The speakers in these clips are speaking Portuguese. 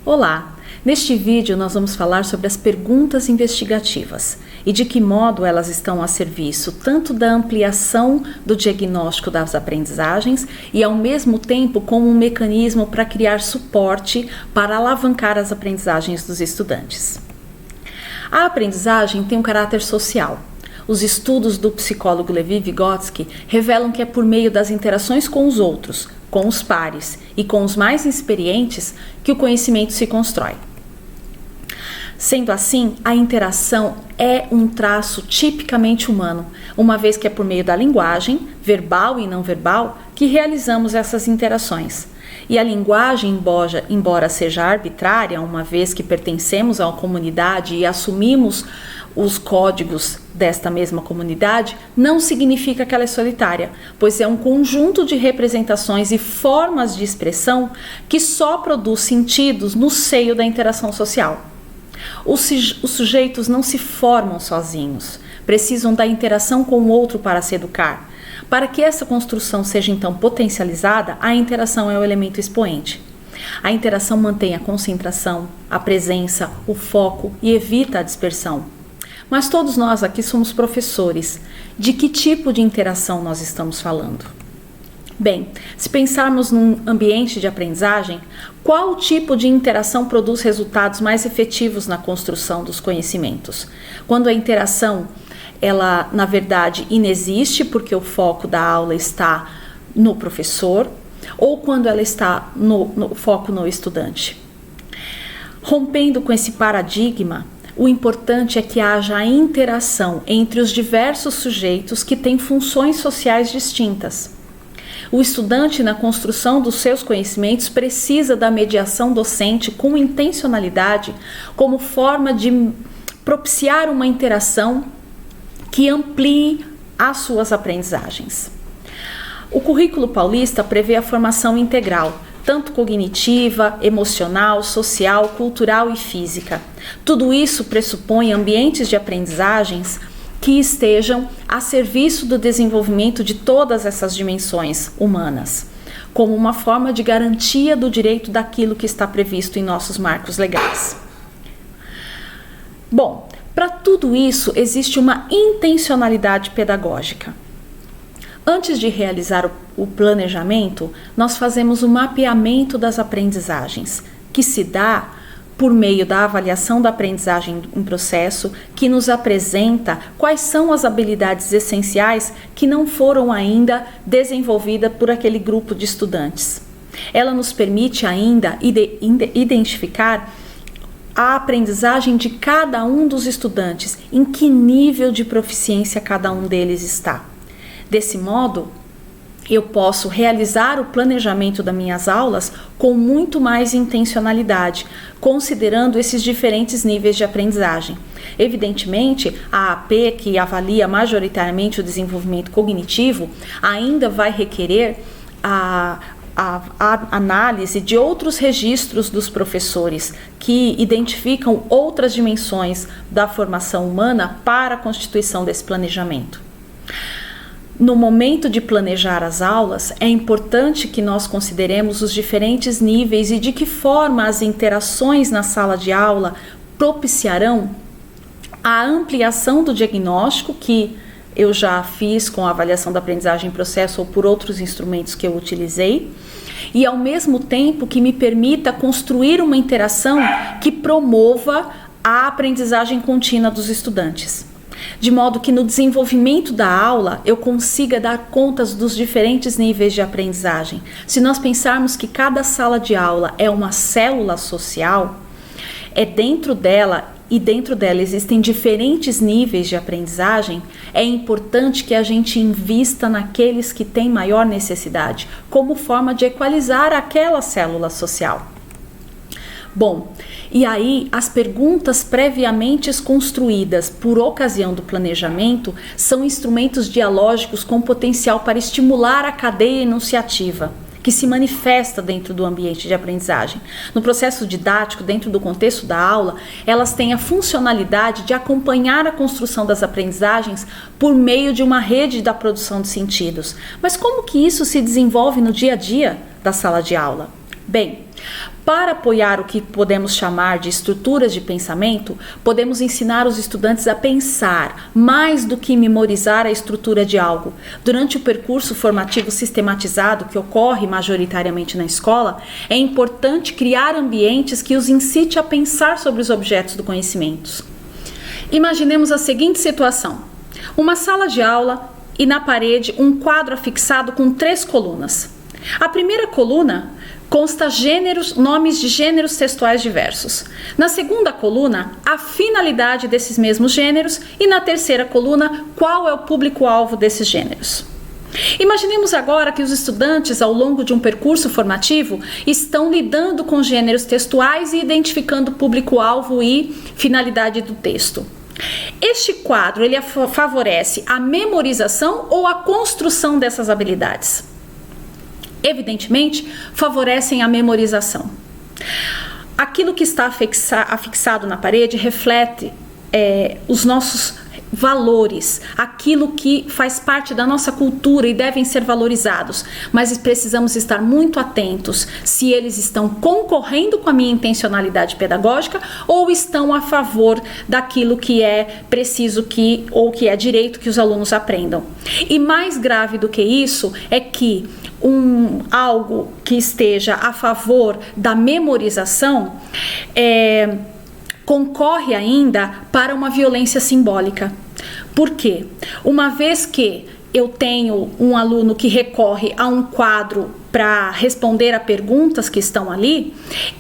Olá! Neste vídeo nós vamos falar sobre as perguntas investigativas e de que modo elas estão a serviço tanto da ampliação do diagnóstico das aprendizagens e ao mesmo tempo como um mecanismo para criar suporte para alavancar as aprendizagens dos estudantes. A aprendizagem tem um caráter social. Os estudos do psicólogo Levi Vygotsky revelam que é por meio das interações com os outros, com os pares e com os mais experientes que o conhecimento se constrói. Sendo assim, a interação é um traço tipicamente humano, uma vez que é por meio da linguagem, verbal e não verbal, que realizamos essas interações. E a linguagem, embora seja arbitrária, uma vez que pertencemos a uma comunidade e assumimos os códigos desta mesma comunidade, não significa que ela é solitária, pois é um conjunto de representações e formas de expressão que só produz sentidos no seio da interação social. Os sujeitos não se formam sozinhos, precisam da interação com o outro para se educar. Para que essa construção seja então potencializada, a interação é o elemento expoente. A interação mantém a concentração, a presença, o foco e evita a dispersão. Mas todos nós aqui somos professores. De que tipo de interação nós estamos falando? Bem, se pensarmos num ambiente de aprendizagem, qual tipo de interação produz resultados mais efetivos na construção dos conhecimentos? Quando a interação, ela na verdade inexiste porque o foco da aula está no professor, ou quando ela está no foco no estudante? Rompendo com esse paradigma, o importante é que haja a interação entre os diversos sujeitos que têm funções sociais distintas. O estudante, na construção dos seus conhecimentos, precisa da mediação docente com intencionalidade como forma de propiciar uma interação que amplie as suas aprendizagens. O currículo paulista prevê a formação integral, tanto cognitiva, emocional, social, cultural e física. Tudo isso pressupõe ambientes de aprendizagens que estejam a serviço do desenvolvimento de todas essas dimensões humanas, como uma forma de garantia do direito daquilo que está previsto em nossos marcos legais. Bom, para tudo isso existe uma intencionalidade pedagógica. Antes de realizar o planejamento, nós fazemos o mapeamento das aprendizagens, que se dá por meio da avaliação da aprendizagem em processo, que nos apresenta quais são as habilidades essenciais que não foram ainda desenvolvidas por aquele grupo de estudantes. Ela nos permite ainda identificar a aprendizagem de cada um dos estudantes, em que nível de proficiência cada um deles está. Desse modo, eu posso realizar o planejamento das minhas aulas com muito mais intencionalidade, considerando esses diferentes níveis de aprendizagem. Evidentemente, a AP, que avalia majoritariamente o desenvolvimento cognitivo, ainda vai requerer a análise de outros registros dos professores que identificam outras dimensões da formação humana para a constituição desse planejamento. No momento de planejar as aulas, é importante que nós consideremos os diferentes níveis e de que forma as interações na sala de aula propiciarão a ampliação do diagnóstico que eu já fiz com a avaliação da aprendizagem em processo ou por outros instrumentos que eu utilizei, e ao mesmo tempo que me permita construir uma interação que promova a aprendizagem contínua dos estudantes. De modo que no desenvolvimento da aula eu consiga dar contas dos diferentes níveis de aprendizagem. Se nós pensarmos que cada sala de aula é uma célula social, dentro dela existem diferentes níveis de aprendizagem, é importante que a gente invista naqueles que têm maior necessidade, como forma de equalizar aquela célula social. Bom, e aí as perguntas previamente construídas por ocasião do planejamento são instrumentos dialógicos com potencial para estimular a cadeia enunciativa, que se manifesta dentro do ambiente de aprendizagem. No processo didático, dentro do contexto da aula, elas têm a funcionalidade de acompanhar a construção das aprendizagens por meio de uma rede da produção de sentidos. Mas como que isso se desenvolve no dia a dia da sala de aula? Bem, Para apoiar o que podemos chamar de estruturas de pensamento, podemos ensinar os estudantes a pensar mais do que memorizar a estrutura de algo. Durante o percurso formativo sistematizado que ocorre majoritariamente na escola, é importante criar ambientes que os incite a pensar sobre os objetos do conhecimento. Imaginemos a seguinte situação: uma sala de aula e na parede um quadro afixado com 3 colunas. A primeira coluna consta nomes de gêneros textuais diversos. Na segunda coluna, a finalidade desses mesmos gêneros e na terceira coluna, qual é o público-alvo desses gêneros. Imaginemos agora que os estudantes, ao longo de um percurso formativo, estão lidando com gêneros textuais e identificando o público-alvo e finalidade do texto. Este quadro ele favorece a memorização ou a construção dessas habilidades? Evidentemente, favorecem a memorização. Aquilo que está afixado na parede reflete os nossos valores, aquilo que faz parte da nossa cultura e devem ser valorizados, mas precisamos estar muito atentos se eles estão concorrendo com a minha intencionalidade pedagógica ou estão a favor daquilo que é preciso ou que é direito que os alunos aprendam. E mais grave do que isso é que algo que esteja a favor da memorização concorre ainda para uma violência simbólica. Por quê? Uma vez que eu tenho um aluno que recorre a um quadro para responder a perguntas que estão ali,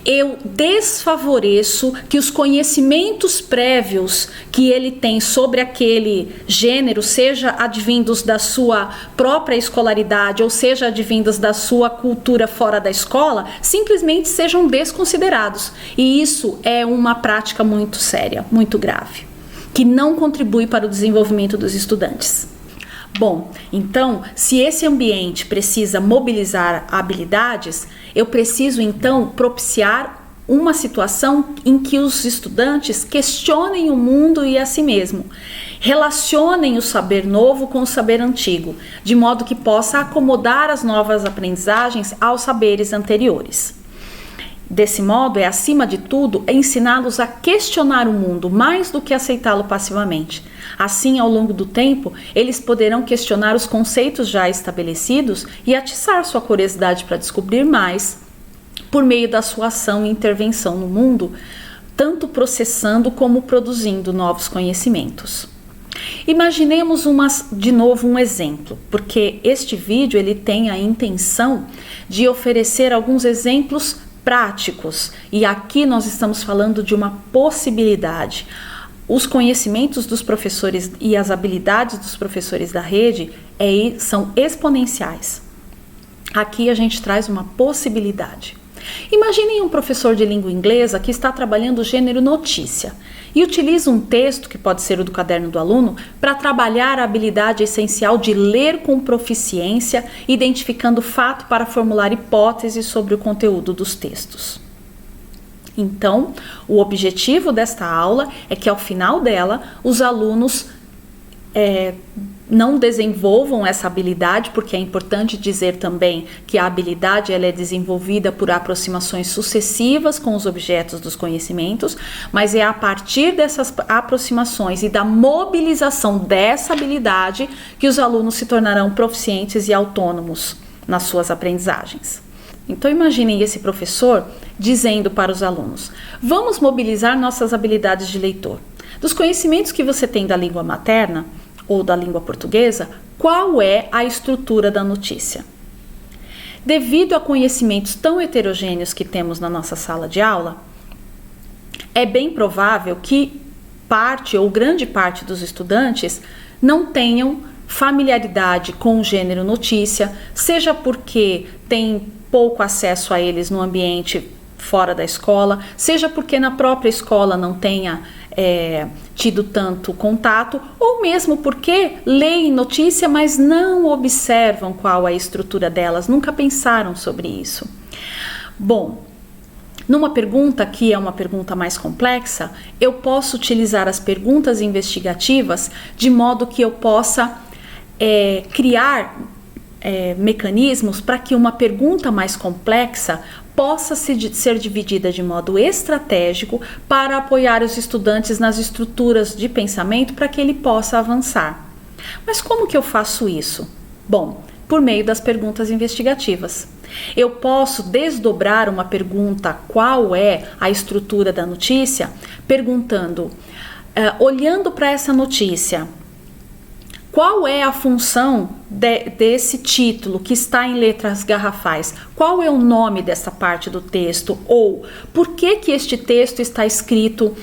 eu desfavoreço que os conhecimentos prévios que ele tem sobre aquele gênero, seja advindos da sua própria escolaridade ou seja advindos da sua cultura fora da escola, simplesmente sejam desconsiderados. E isso é uma prática muito séria, muito grave, que não contribui para o desenvolvimento dos estudantes. Bom, então, se esse ambiente precisa mobilizar habilidades, eu preciso então propiciar uma situação em que os estudantes questionem o mundo e a si mesmo, relacionem o saber novo com o saber antigo, de modo que possa acomodar as novas aprendizagens aos saberes anteriores. Desse modo, acima de tudo, ensiná-los a questionar o mundo mais do que aceitá-lo passivamente. Assim, ao longo do tempo, eles poderão questionar os conceitos já estabelecidos e atiçar sua curiosidade para descobrir mais por meio da sua ação e intervenção no mundo, tanto processando como produzindo novos conhecimentos. Imaginemos de novo um exemplo, porque este vídeo ele tem a intenção de oferecer alguns exemplos práticos, e aqui nós estamos falando de uma possibilidade. Os conhecimentos dos professores e as habilidades dos professores da rede são exponenciais. Aqui a gente traz uma possibilidade. Imaginem um professor de língua inglesa que está trabalhando o gênero notícia e utiliza um texto, que pode ser o do caderno do aluno, para trabalhar a habilidade essencial de ler com proficiência, identificando fato para formular hipóteses sobre o conteúdo dos textos. Então, o objetivo desta aula é que ao final dela, os alunos não desenvolvam essa habilidade, porque é importante dizer também que a habilidade ela é desenvolvida por aproximações sucessivas com os objetos dos conhecimentos, mas é a partir dessas aproximações e da mobilização dessa habilidade que os alunos se tornarão proficientes e autônomos nas suas aprendizagens. Então imaginem esse professor dizendo para os alunos: vamos mobilizar nossas habilidades de leitor. Dos conhecimentos que você tem da língua materna ou da língua portuguesa, qual é a estrutura da notícia? Devido a conhecimentos tão heterogêneos que temos na nossa sala de aula, é bem provável que parte ou grande parte dos estudantes não tenham familiaridade com o gênero notícia, seja porque tem pouco acesso a eles no ambiente fora da escola, seja porque na própria escola não tenha tido tanto contato, ou mesmo porque leem notícia, mas não observam qual é a estrutura delas, nunca pensaram sobre isso. Bom, numa pergunta que é uma pergunta mais complexa, eu posso utilizar as perguntas investigativas de modo que eu possa criar mecanismos para que uma pergunta mais complexa possa ser dividida de modo estratégico para apoiar os estudantes nas estruturas de pensamento para que ele possa avançar. Mas como que eu faço isso? Bom, por meio das perguntas investigativas. Eu posso desdobrar uma pergunta, qual é a estrutura da notícia, perguntando, olhando para essa notícia, qual é a função desse título que está em letras garrafais? Qual é o nome dessa parte do texto? Ou por que este texto está escrito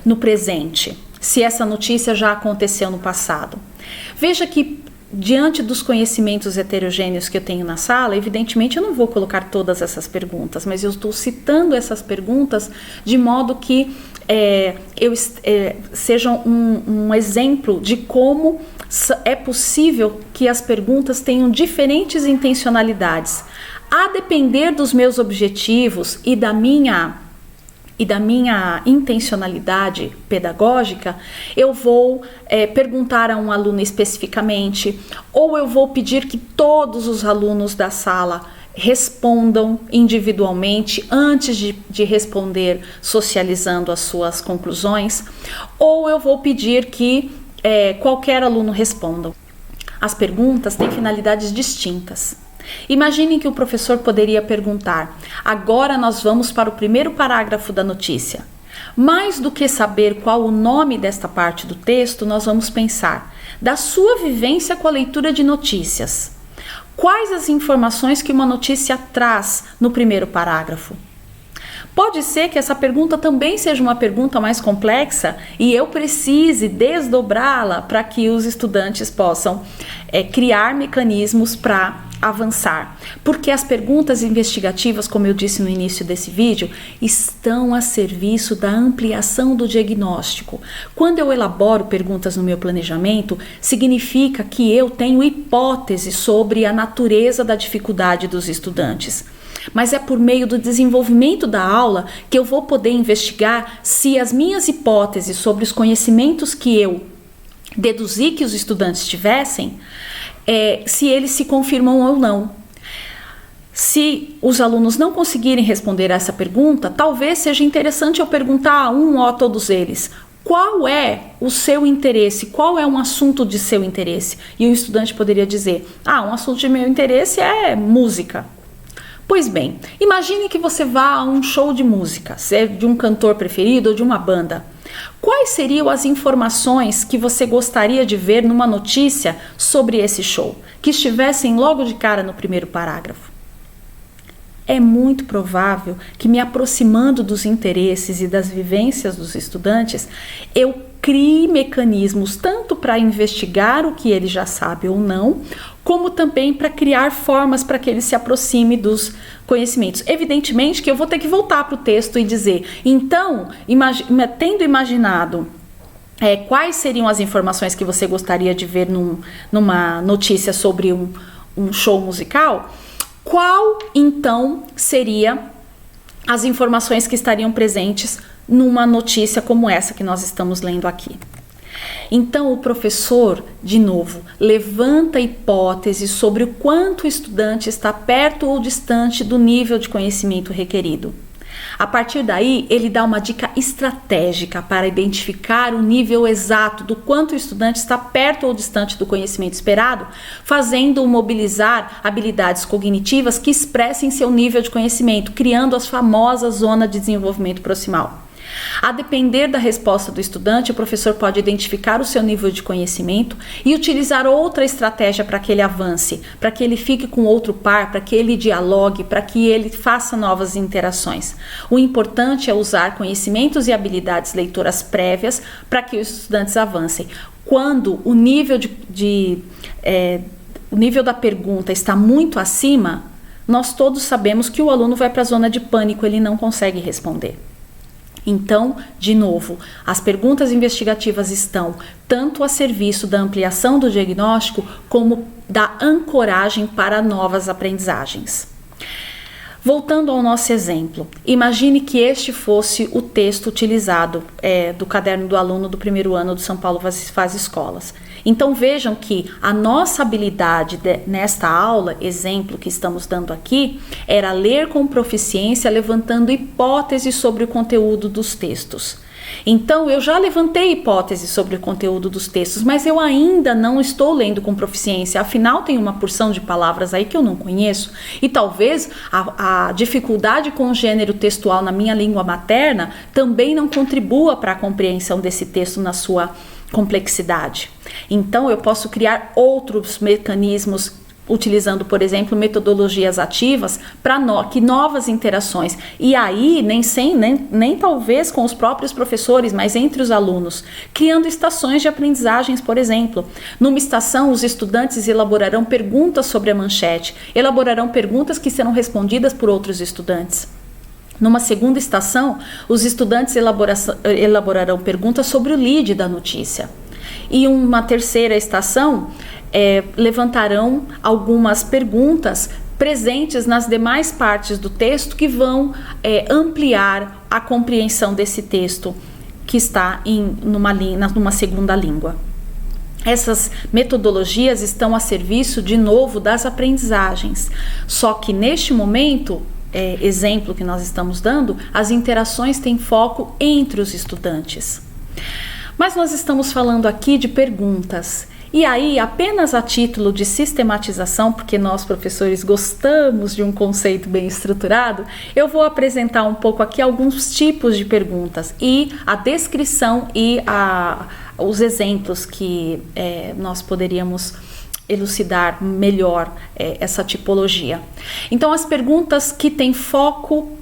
no presente, se essa notícia já aconteceu no passado? Veja que, diante dos conhecimentos heterogêneos que eu tenho na sala, evidentemente eu não vou colocar todas essas perguntas, mas eu estou citando essas perguntas de modo que sejam um exemplo de como é possível que as perguntas tenham diferentes intencionalidades. A depender dos meus objetivos e da minha intencionalidade pedagógica, eu vou perguntar a um aluno especificamente, ou eu vou pedir que todos os alunos da sala respondam individualmente antes de responder socializando as suas conclusões, ou eu vou pedir que qualquer aluno responda. As perguntas têm finalidades distintas. Imaginem que o professor poderia perguntar: agora nós vamos para o primeiro parágrafo da notícia. Mais do que saber qual o nome desta parte do texto, nós vamos pensar da sua vivência com a leitura de notícias. Quais as informações que uma notícia traz no primeiro parágrafo? Pode ser que essa pergunta também seja uma pergunta mais complexa e eu precise desdobrá-la para que os estudantes possam criar mecanismos para avançar. Porque as perguntas investigativas, como eu disse no início desse vídeo, estão a serviço da ampliação do diagnóstico. Quando eu elaboro perguntas no meu planejamento, significa que eu tenho hipótese sobre a natureza da dificuldade dos estudantes. Mas é por meio do desenvolvimento da aula que eu vou poder investigar se as minhas hipóteses sobre os conhecimentos que eu deduzi que os estudantes tivessem, se eles se confirmam ou não. Se os alunos não conseguirem responder a essa pergunta, talvez seja interessante eu perguntar a um ou a todos eles: qual é o seu interesse? Qual é um assunto de seu interesse? E o estudante poderia dizer: um assunto de meu interesse é música. Pois bem, imagine que você vá a um show de música, seja de um cantor preferido ou de uma banda. Quais seriam as informações que você gostaria de ver numa notícia sobre esse show, que estivessem logo de cara no primeiro parágrafo? É muito provável que, me aproximando dos interesses e das vivências dos estudantes, eu crie mecanismos tanto para investigar o que ele já sabe ou não, como também para criar formas para que ele se aproxime dos conhecimentos. Evidentemente que eu vou ter que voltar para o texto e dizer: então, tendo imaginado quais seriam as informações que você gostaria de ver numa notícia sobre um show musical, qual então seria as informações que estariam presentes numa notícia como essa que nós estamos lendo aqui? Então o professor, de novo, levanta hipóteses sobre o quanto o estudante está perto ou distante do nível de conhecimento requerido. A partir daí, ele dá uma dica estratégica para identificar o nível exato do quanto o estudante está perto ou distante do conhecimento esperado, fazendo-o mobilizar habilidades cognitivas que expressem seu nível de conhecimento, criando as famosas zonas de desenvolvimento proximal. A depender da resposta do estudante, o professor pode identificar o seu nível de conhecimento e utilizar outra estratégia para que ele avance, para que ele fique com outro par, para que ele dialogue, para que ele faça novas interações. O importante é usar conhecimentos e habilidades leitoras prévias para que os estudantes avancem. Quando o nível o nível da pergunta está muito acima, nós todos sabemos que o aluno vai para a zona de pânico, ele não consegue responder. Então, de novo, as perguntas investigativas estão tanto a serviço da ampliação do diagnóstico como da ancoragem para novas aprendizagens. Voltando ao nosso exemplo, imagine que este fosse o texto utilizado do caderno do aluno do primeiro ano do São Paulo Faz Escolas. Então vejam que a nossa habilidade nesta aula, exemplo que estamos dando aqui, era ler com proficiência, levantando hipóteses sobre o conteúdo dos textos. Então eu já levantei hipóteses sobre o conteúdo dos textos, mas eu ainda não estou lendo com proficiência, afinal tem uma porção de palavras aí que eu não conheço, e talvez a dificuldade com o gênero textual na minha língua materna também não contribua para a compreensão desse texto na sua complexidade. Então eu posso criar outros mecanismos utilizando, por exemplo, metodologias ativas para que novas interações, e aí nem talvez com os próprios professores, mas entre os alunos, criando estações de aprendizagens, por exemplo. Numa estação, os estudantes elaborarão perguntas sobre a manchete, elaborarão perguntas que serão respondidas por outros estudantes. Numa segunda estação, os estudantes elaborarão perguntas sobre o lead da notícia. E uma terceira estação, levantarão algumas perguntas presentes nas demais partes do texto que vão ampliar a compreensão desse texto que está numa segunda língua. Essas metodologias estão a serviço, de novo, das aprendizagens. Só que neste momento, exemplo que nós estamos dando, as interações têm foco entre os estudantes. Mas nós estamos falando aqui de perguntas. E aí, apenas a título de sistematização, porque nós professores gostamos de um conceito bem estruturado, eu vou apresentar um pouco aqui alguns tipos de perguntas e a descrição e os exemplos que nós poderíamos elucidar melhor essa tipologia. Então, as perguntas que têm foco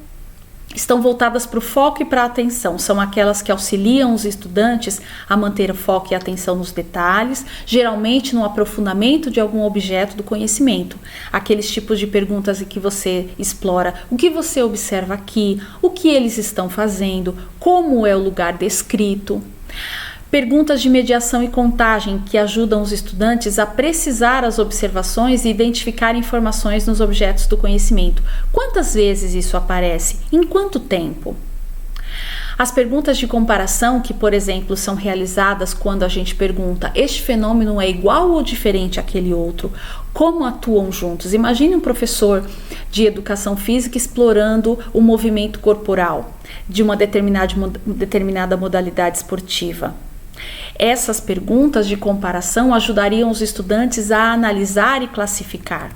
estão voltadas para o foco e para a atenção. São aquelas que auxiliam os estudantes a manter o foco e a atenção nos detalhes, geralmente no aprofundamento de algum objeto do conhecimento. Aqueles tipos de perguntas em que você explora o que você observa aqui, o que eles estão fazendo, como é o lugar descrito. Perguntas de mediação e contagem que ajudam os estudantes a precisar as observações e identificar informações nos objetos do conhecimento. Quantas vezes isso aparece? Em quanto tempo? As perguntas de comparação, que, por exemplo, são realizadas quando a gente pergunta: este fenômeno é igual ou diferente àquele outro? Como atuam juntos? Imagine um professor de educação física explorando o movimento corporal de uma determinada modalidade esportiva. Essas perguntas de comparação ajudariam os estudantes a analisar e classificar.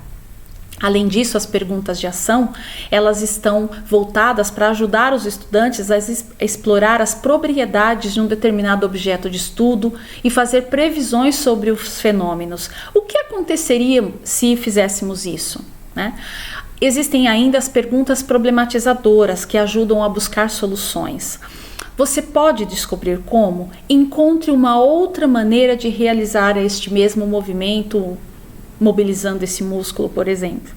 Além disso, as perguntas de ação, elas estão voltadas para ajudar os estudantes a explorar as propriedades de um determinado objeto de estudo e fazer previsões sobre os fenômenos. O que aconteceria se fizéssemos isso, né? Existem ainda as perguntas problematizadoras que ajudam a buscar soluções. Você pode descobrir como? Encontre uma outra maneira de realizar este mesmo movimento, mobilizando esse músculo, por exemplo.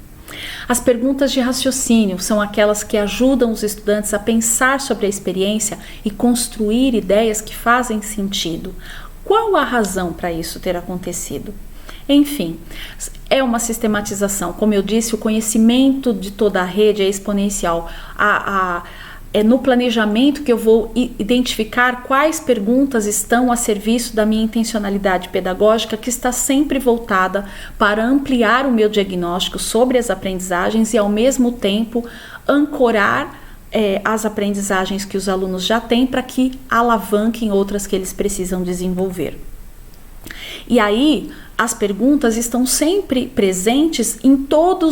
As perguntas de raciocínio são aquelas que ajudam os estudantes a pensar sobre a experiência e construir ideias que fazem sentido. Qual a razão para isso ter acontecido? Enfim, é uma sistematização. Como eu disse, o conhecimento de toda a rede é exponencial. É no planejamento que eu vou identificar quais perguntas estão a serviço da minha intencionalidade pedagógica, que está sempre voltada para ampliar o meu diagnóstico sobre as aprendizagens e, ao mesmo tempo, ancorar as aprendizagens que os alunos já têm para que alavanquem outras que eles precisam desenvolver. E aí, as perguntas estão sempre presentes em toda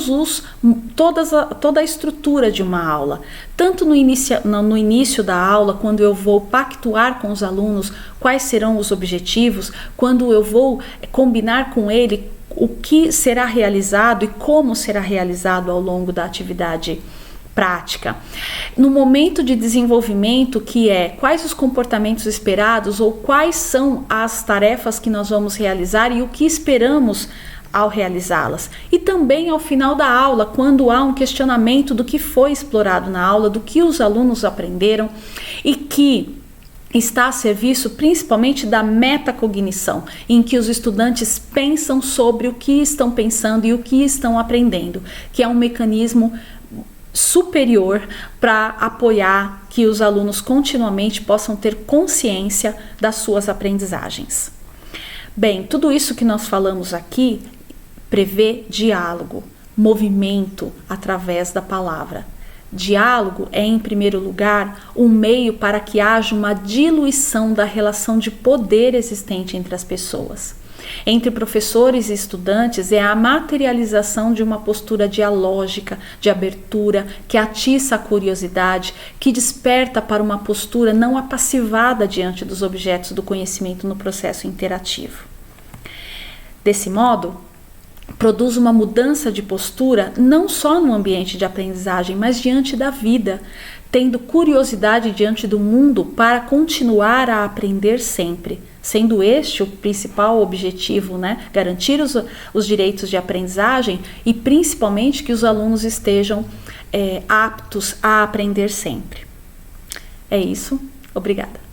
a estrutura de uma aula. Tanto no início da aula, quando eu vou pactuar com os alunos quais serão os objetivos, quando eu vou combinar com ele o que será realizado e como será realizado ao longo da atividade prática. No momento de desenvolvimento, que é quais os comportamentos esperados ou quais são as tarefas que nós vamos realizar e o que esperamos ao realizá-las. E também ao final da aula, quando há um questionamento do que foi explorado na aula, do que os alunos aprenderam e que está a serviço principalmente da metacognição, em que os estudantes pensam sobre o que estão pensando e o que estão aprendendo, que é um mecanismo superior para apoiar que os alunos continuamente possam ter consciência das suas aprendizagens. Bem, tudo isso que nós falamos aqui prevê diálogo, movimento através da palavra. Diálogo é, em primeiro lugar, um meio para que haja uma diluição da relação de poder existente entre as pessoas. Entre professores e estudantes é a materialização de uma postura dialógica, de abertura, que atiça a curiosidade, que desperta para uma postura não apassivada diante dos objetos do conhecimento no processo interativo. Desse modo, produz uma mudança de postura não só no ambiente de aprendizagem, mas diante da vida, tendo curiosidade diante do mundo para continuar a aprender sempre, sendo este o principal objetivo, garantir os direitos de aprendizagem e principalmente que os alunos estejam aptos a aprender sempre. É isso, obrigada.